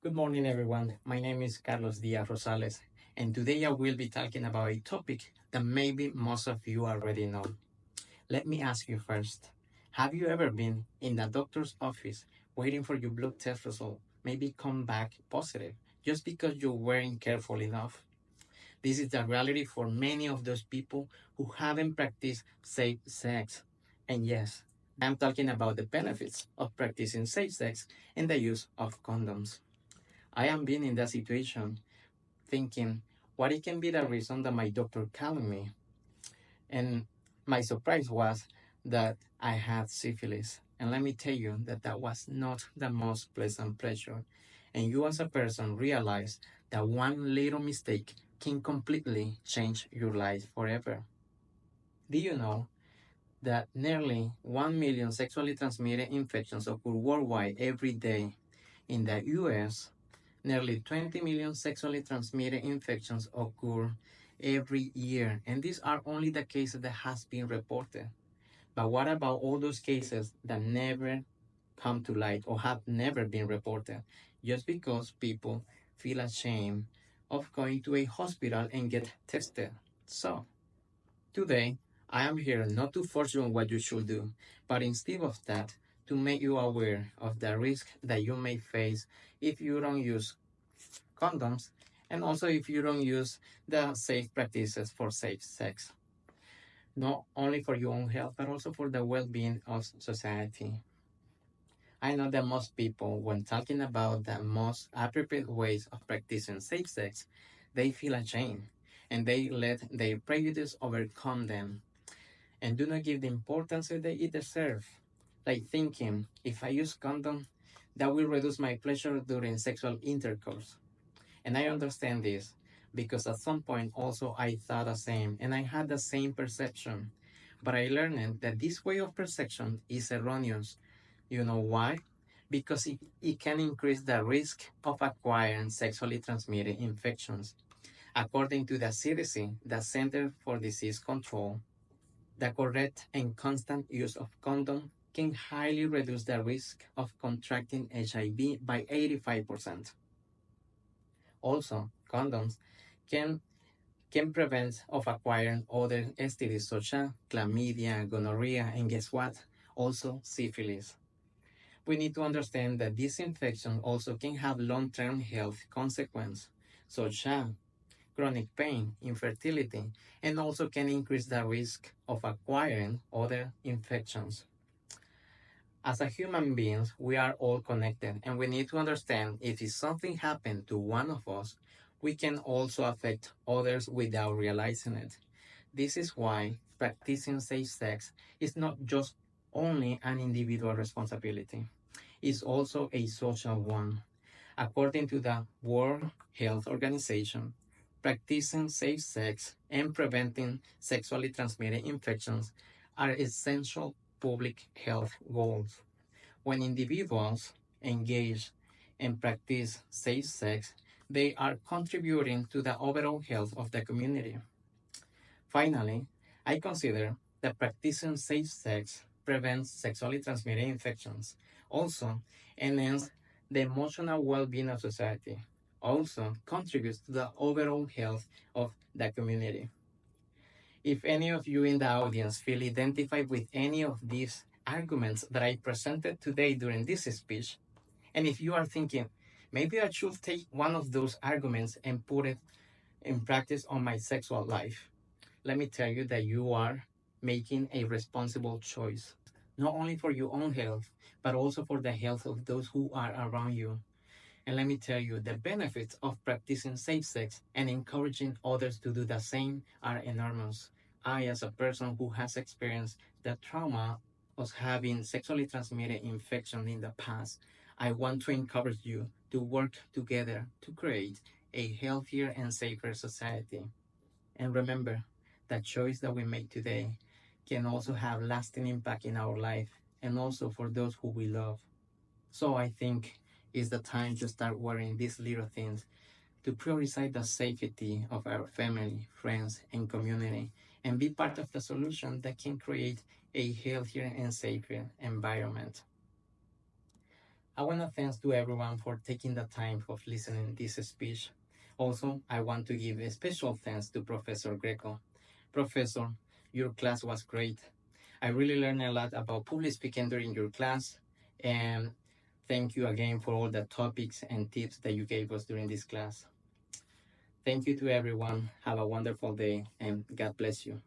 Good morning, everyone. My name is Carlos Diaz Rosales, and today I will be talking about a topic that maybe most of you already know. Let me ask you first, have you ever been in the doctor's office waiting for your blood test result, maybe come back positive, just because you weren't careful enough? This is the reality for many of those people who haven't practiced safe sex. And yes, I'm talking about the benefits of practicing safe sex and the use of condoms. I am being in that situation thinking, what it can be the reason that my doctor called me? And my surprise was that I had syphilis. And let me tell you that that was not the most pleasant pleasure. And you as a person realize that one little mistake can completely change your life forever. Do you know that nearly 1 million sexually transmitted infections occur worldwide every day? In the US, nearly 20 million sexually transmitted infections occur every year, and these are only the cases that has been reported. But what about all those cases that never come to light or have never been reported just because people feel ashamed of going to a hospital and get tested? So, today, I am here not to force you on what you should do, but instead of that, to make you aware of the risk that you may face if you don't use condoms, and also if you don't use the safe practices for safe sex, not only for your own health, but also for the well being of society. I know that most people, when talking about the most appropriate ways of practicing safe sex, they feel ashamed and they let their prejudice overcome them and do not give the importance that they deserve. Like thinking, if I use condom, that will reduce my pleasure during sexual intercourse. And I understand this because at some point also I thought the same and I had the same perception. But I learned that this way of perception is erroneous. You know why? Because it can increase the risk of acquiring sexually transmitted infections. According to the CDC, the Center for Disease Control, the correct and constant use of condom can highly reduce the risk of contracting HIV by 85%. Also, condoms can can prevent of acquiring other STDs such as chlamydia, gonorrhea, and guess what? Also syphilis. We need to understand that this infection also can have long-term health consequences, such as chronic pain, infertility, and also can increase the risk of acquiring other infections. As a human beings, we are all connected, and we need to understand if something happened to one of us, we can also affect others without realizing it. This is why practicing safe sex is not just only an individual responsibility, it's also a social one. According to the World Health Organization, practicing safe sex and preventing sexually transmitted infections are essential public health goals. When individuals engage and practice safe sex, they are contributing to the overall health of the community. Finally, I consider that practicing safe sex prevents sexually transmitted infections, also enhances the emotional well-being of society, also contributes to the overall health of the community. If any of you in the audience feel identified with any of these arguments that I presented today during this speech, and if you are thinking, maybe I should take one of those arguments and put it in practice on my sexual life, let me tell you that you are making a responsible choice, not only for your own health, but also for the health of those who are around you. And let me tell you, the benefits of practicing safe sex and encouraging others to do the same are enormous. I, as a person who has experienced the trauma of having sexually transmitted infection in the past, I want to encourage you to work together to create a healthier and safer society. And remember, the choice that we make today can also have lasting impact in our life and also for those who we love. So I think it's the time to start wearing these little things to prioritize the safety of our family, friends, and community and be part of the solution that can create a healthier and safer environment. I want to thank to everyone for taking the time of listening this speech. Also, I want to give a special thanks to Professor Greco. Professor, your class was great. I really learned a lot about public speaking during your class, and thank you again for all the topics and tips that you gave us during this class. Thank you to everyone. Have a wonderful day, and God bless you.